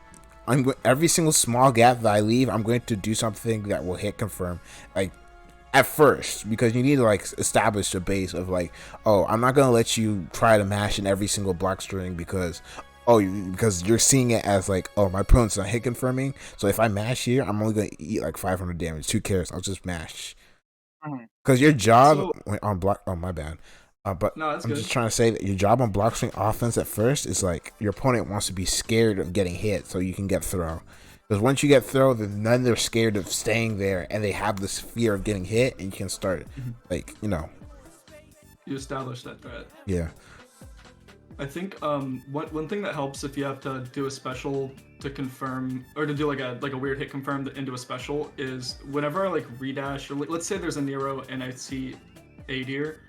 A: every single small gap that I leave, I'm going to do something that will hit confirm, like at first, because you need to like establish a base of like, oh, I'm not gonna let you try to mash in every single block string because. Because you're seeing it as like, oh, my opponent's not hit confirming, so if I mash here, I'm only gonna eat like 500 damage. Who cares? I'll just mash. Because your job on block, oh my bad, but
B: No, that's
A: I'm
B: good.
A: just trying to say that your job on block string offense at first is like your opponent wants to be scared of getting hit so you can get throw. Because once you get throw, then they're scared of staying there and they have this fear of getting hit, and you can start like
B: You establish that threat.
A: yeah.
B: I think one thing that helps if you have to do a special to confirm or to do like a weird hit confirm into a special is whenever I like redash or let's say there's a Nero and I see a deer,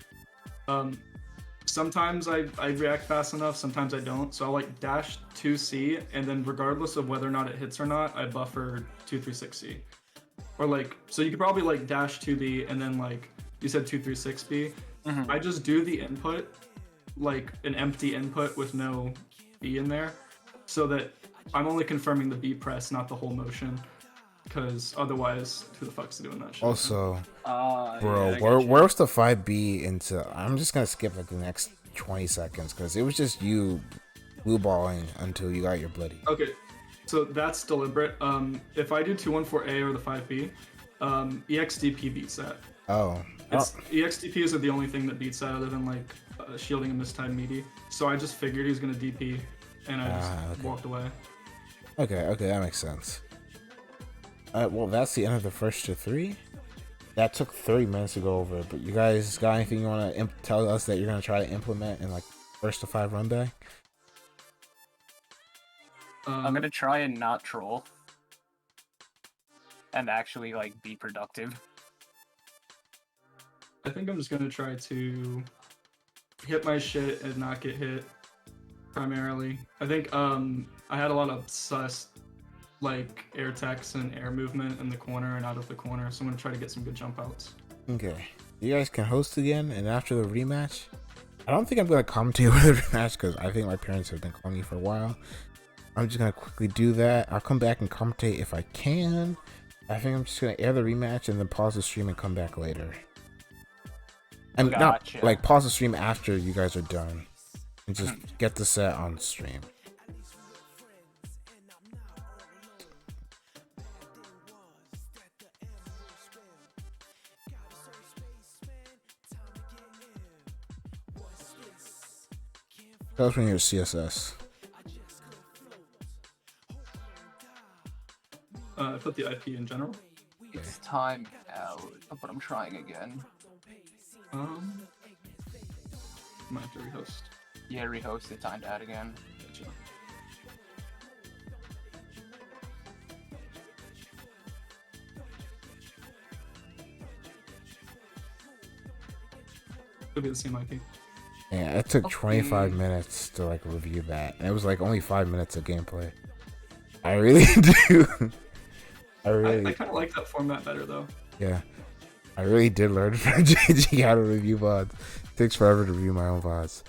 B: sometimes I react fast enough, sometimes I don't. So I'll like dash 2C and then regardless of whether or not it hits or not, I buffer 236C. Or like so you could probably like dash 2B and then like you said 236B. I just do the input like an empty input with no B in there so that I'm only confirming the B press, not the whole motion, because otherwise who the fuck's doing that shit?
A: Also, bro,
C: yeah,
A: where's the 5B into? I'm just gonna skip like the next 20 seconds because it was just you blue balling until you got your bloody.
B: Okay, so that's deliberate. If I do 214A or the 5B, EXDP beats that. EXDPs are the only thing that beats that other than like shielding a mistimed meaty. So I just figured he was gonna DP, and I just walked away.
A: Okay, that makes sense. Well, that's the end of the first to 3. That took 30 minutes to go over, but you guys got anything you want to tell us that you're gonna try to implement in like first to 5 run back?
C: I'm gonna try and not troll and actually like be productive.
B: I think I'm just gonna try to hit my shit and not get hit primarily. I think I had a lot of sus like air techs and air movement in the corner and out of the corner, so I'm gonna try to get some good jump outs.
A: Okay, you guys can host again, and after the rematch, I don't think I'm gonna commentate with the rematch because I think my parents have been calling me for a while. I'm just gonna quickly do that. I'll come back and commentate if I can. I think I'm just gonna air the rematch and then pause the stream and come back later. I'm not like pause the stream after you guys are done and just get the set on stream. Tell us when you're CSS.
B: I put the IP in general.
C: It's time out, but I'm trying again.
B: I might have to rehost.
C: Yeah, rehost it, timed out again.
B: Gotcha. It'll be the same IP.
A: Yeah, it took 25 minutes to like review that, and it was like only 5 minutes of gameplay. I really do.
B: I kind of like that format better though.
A: Yeah, I really did learn from JG how to review VODs. It takes forever to review my own VODs.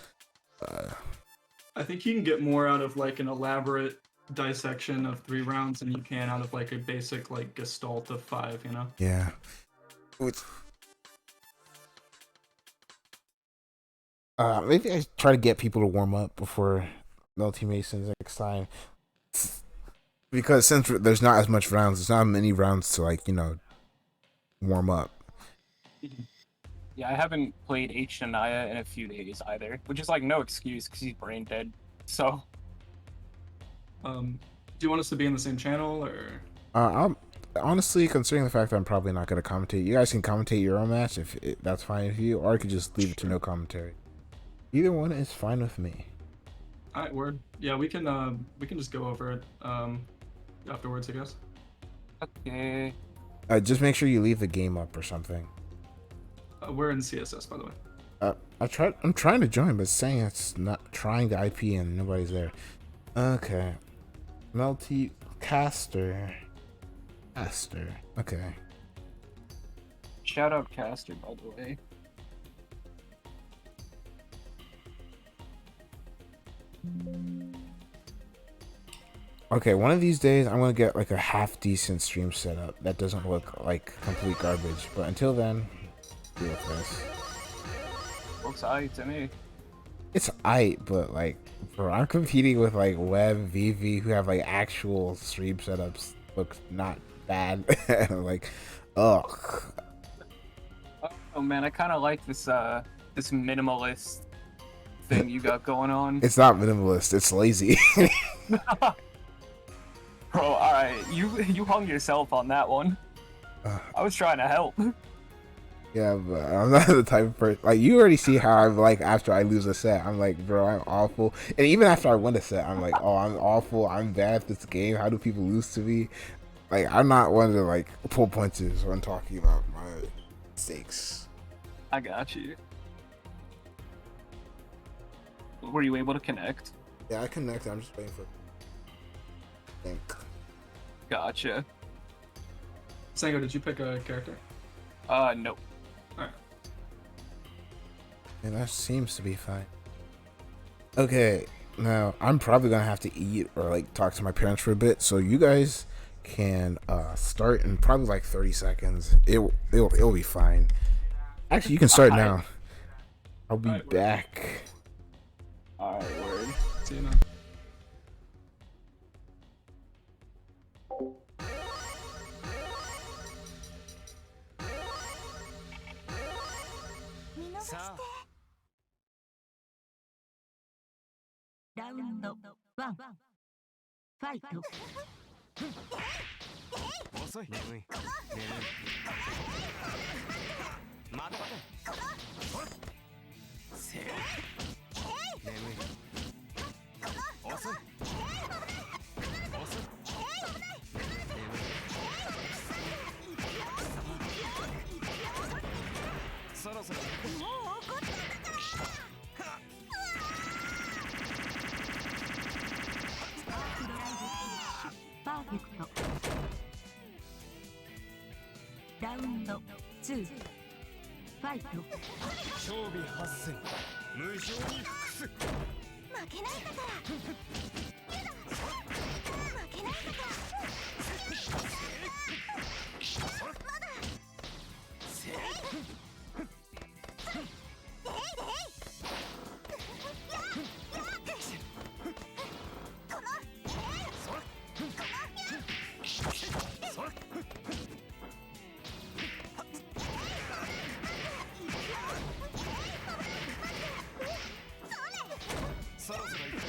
B: I think you can get more out of like an elaborate dissection of 3 rounds than you can out of like a basic like gestalt of 5, you know?
A: Yeah. Maybe I try to get people to warm up before Melty Masons next time. Because since there's not as much rounds, there's not many rounds to like, warm up.
C: Yeah, I haven't played H Shania in a few days either, which is like no excuse because he's brain dead. So,
B: Do you want us to be in the same channel or?
A: I'm honestly considering the fact that I'm probably not going to commentate. You guys can commentate your own match if that's fine with you, or I could just leave it to no commentary. Either one is fine with me.
B: All right, word. Yeah, we can just go over it afterwards, I guess.
C: Okay.
A: Just make sure you leave the game up or something.
B: We're in CSS, by the way.
A: I'm trying to join, but it's saying it's not trying the IP and nobody's there. Okay. Melty Caster. Okay.
C: Shout out Caster, by the way.
A: Okay, one of these days I'm gonna get like a half decent stream setup that doesn't look like complete garbage. But until then, deal with this.
C: Looks aight to me.
A: It's aight, but like, bro, I'm competing with like Web, VV, who have like actual stream setups. Looks not bad. Like, ugh.
C: Oh man, I kind of like this this minimalist thing you got going on.
A: It's not minimalist. It's lazy.
C: Bro, alright, you hung yourself on that one. I was trying to help.
A: Yeah, but I'm not the type of person. Like, you already see how I'm like after I lose a set. I'm like, bro, I'm awful. And even after I win a set, I'm like, oh, I'm awful. I'm bad at this game. How do people lose to me? Like, I'm not one to like pull punches when talking about my mistakes.
C: I got you. Were you able to connect?
A: Yeah, I connected. I'm just waiting for. Think.
C: Gotcha.
B: Sango, did you pick a character?
C: Nope.
B: Alright.
A: Yeah, that seems to be fine. Okay, now I'm probably gonna have to eat or like talk to my parents for a bit, so you guys can start in probably like 30 seconds. It'll be fine. Actually, you can start now. I'll be back.
C: Alright, word.
B: See you now.
D: Round 1 ファイト
E: 遅い眠い待て待てせ眠い遅いそろそろ
D: パーフェクトラウンド2ファイト
E: 勝利発戦無情に服す負けないんだから負けないんだからまだせいそろそろ行く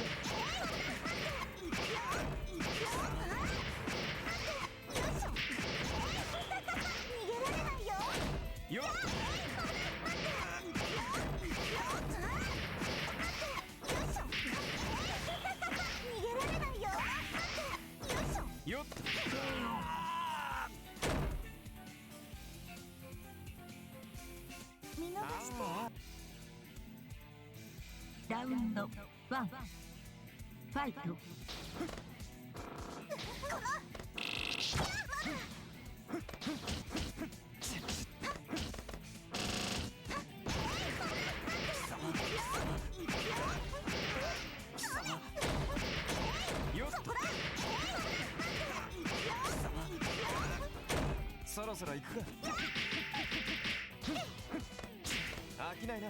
E: よっよっ
D: 見逃してラウンド1ファイト
E: よっそろそろ行くか飽きないな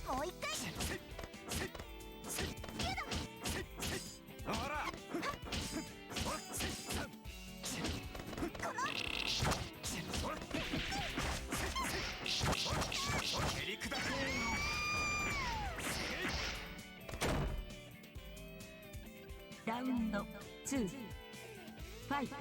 D: もう一回
E: ほら
D: ラウンド2ファイト。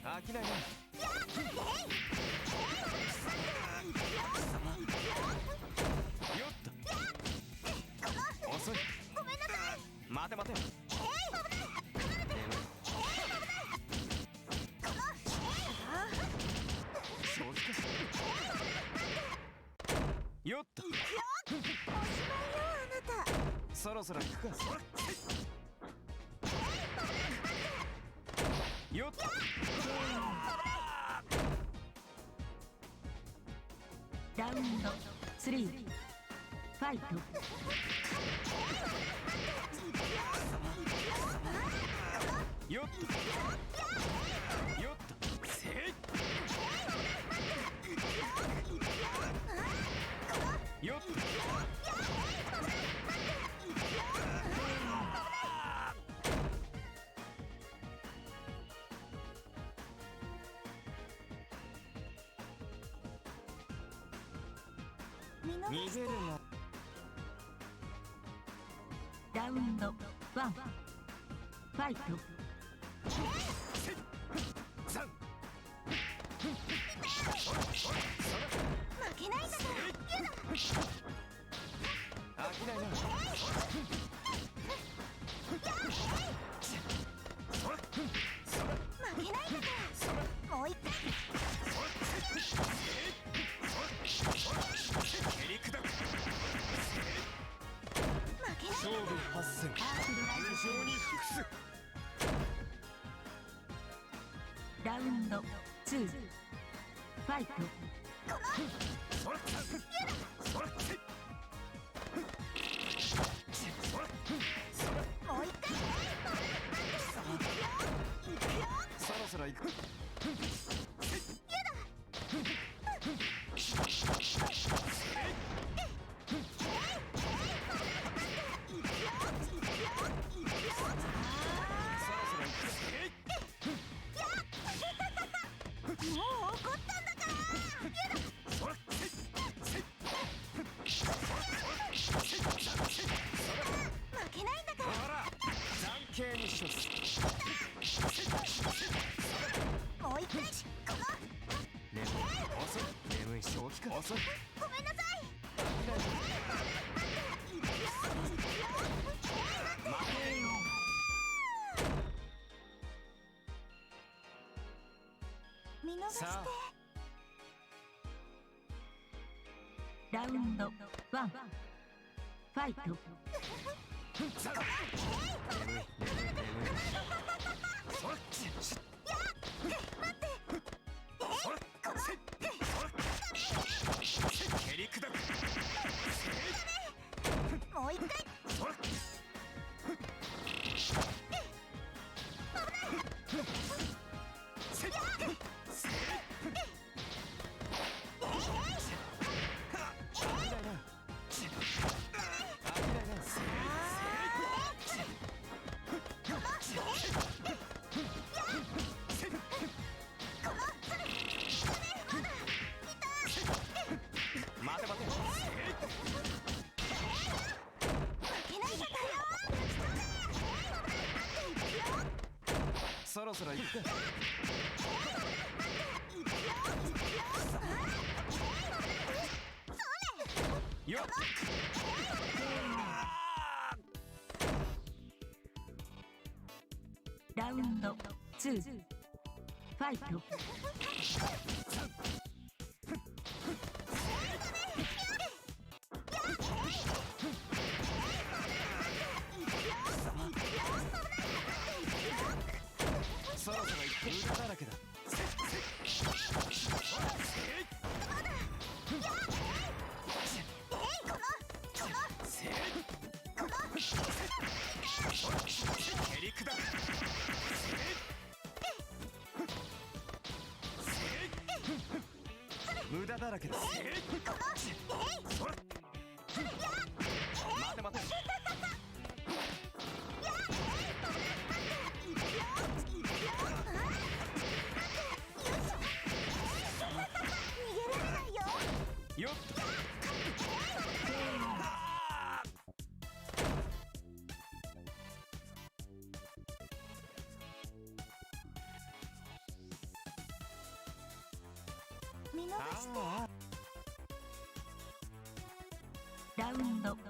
F: 飽きないね。よっと。遅い。待て待て。正気か。よっと。そろそろ行くか。よっと。
D: ラウンド3ファイト。
F: よっと。よっと。せい。よっと。逃げるな。
D: ラウンド1ファイト。
F: 3。
E: 負けないんだから。
F: 飽きないな。
E: 負けないんだから。もう一回。
F: 蹴り砕く。
E: 負けない。
F: 勝負8戦。無情に服す。
D: ラウンド2ファイト。
F: そらそら
E: もう一回。
F: そろそろ行く。
E: もう怒ったんだから。負けないんだから。
F: ほら、残形にしとす。
E: もう一回。
F: 眠い。遅い。眠い。正気か。遅い。
E: ごめんなさい。
F: 負けよ。
E: 見逃して。
F: さあ
D: ラウンド1ファイト。
F: さあ。眠い。そら蹴り砕く。
E: もう一回。
F: 待て待て。そろそろ行くか。よっ。
D: ラウンド2ファイト。
F: そろそろ行く。無駄だらけだ。蹴り砕く。無駄だらけだ。待て待て。よっと
E: 見逃して
F: あ
D: ラウンド1フ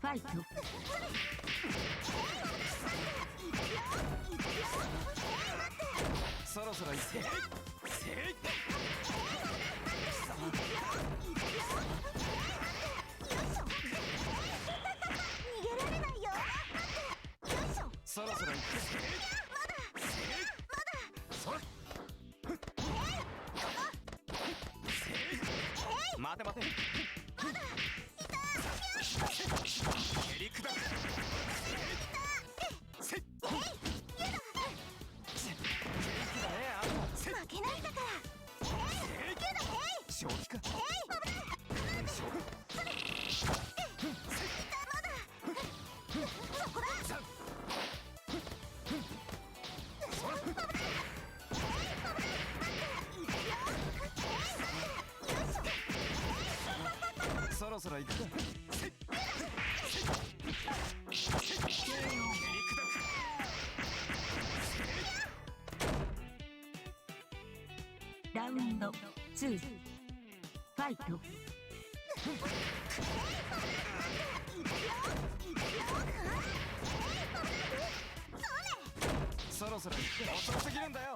D: ァイト。
F: そろそろ行ってせい
E: 逃げられないよ。よいしょ。
F: そろそろ行って待て待て蹴り砕くせっ
E: 負けないんだから。
F: 正気か
E: そこだ。
F: そろそろ行くか蹴り砕
D: ラウンド2ファイト。
F: くそろそろ行くか遅すぎるんだよ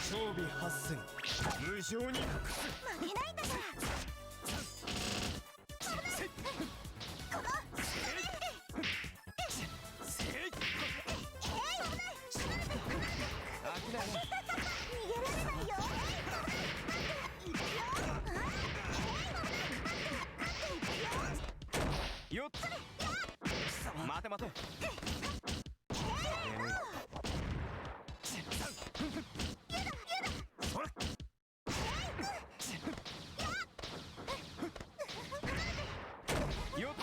F: 装備8000無情に服す
E: 負けないんだから。
F: 飽きないね
E: 逃げられないよ。
F: よっ待て待てよっ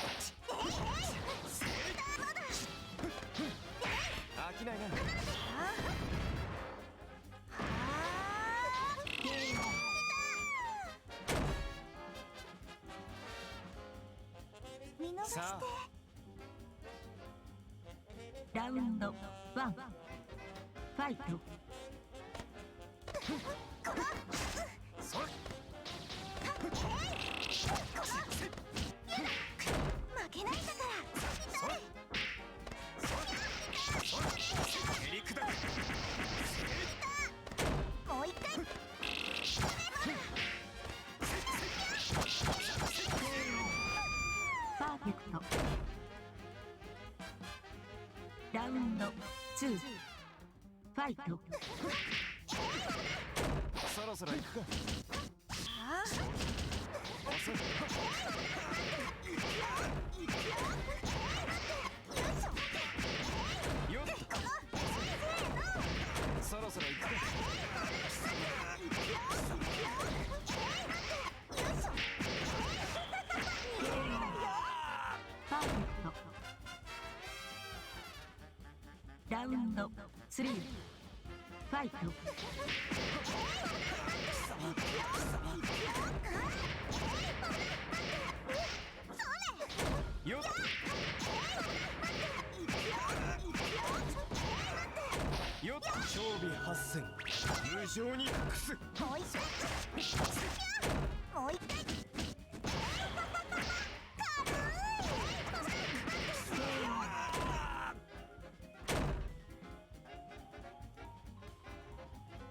F: 飽きないな
E: 見逃して。
F: さあ
D: ラウンド1ファイト。
E: 負けないんだから。
F: 蹴り砕く
E: もう一回。
D: パーフェクト。ラウンド2ファイト。
F: そろそろ行くか遅いよっそろそろ行くか
D: パーフェクト。ラウンド3ファイト。
F: よっよっ装備8000無情に服す
E: もう一回。もう一回。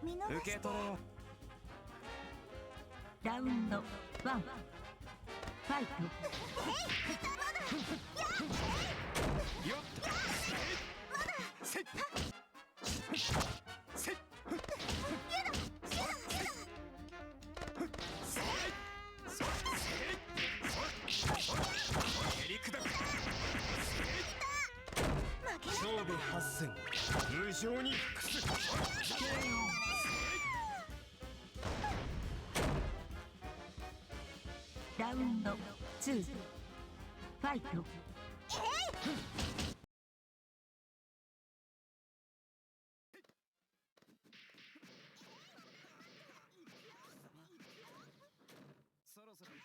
E: 見逃して。
F: 受け取れよ
D: ラウンド1ファイト。
F: よっせっせっ蹴り砕く装備8000無情に服す
D: ラウンド2ファイイト。
F: そろそろ行く。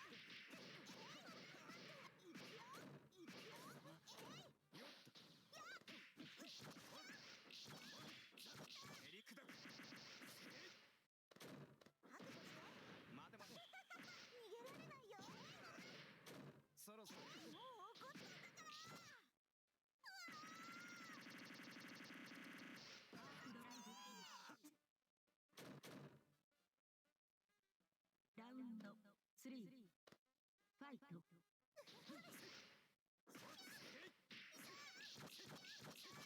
F: よっと。へりくだく。待て待て。
E: 逃げられないよ。
F: そろそろ行く。
E: もう怒ったんだから。
D: ラウンド3ファイト。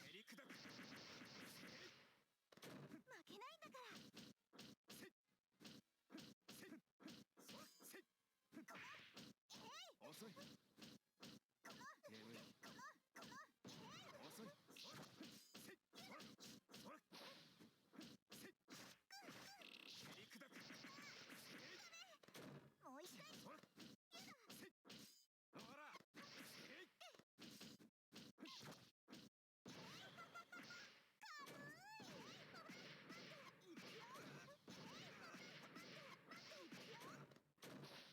F: へりくだく。
E: 負けないんだから。
F: 遅い。眠い。遅い。へりくだく。
E: もう一回。
F: ほら。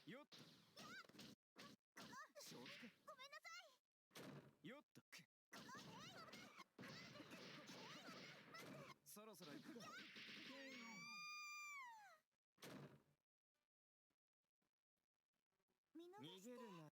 F: よっと。正気か。
E: ごめんなさい。
F: よっとく。そろそろ行くか。
E: 見逃して。
F: 逃げるなら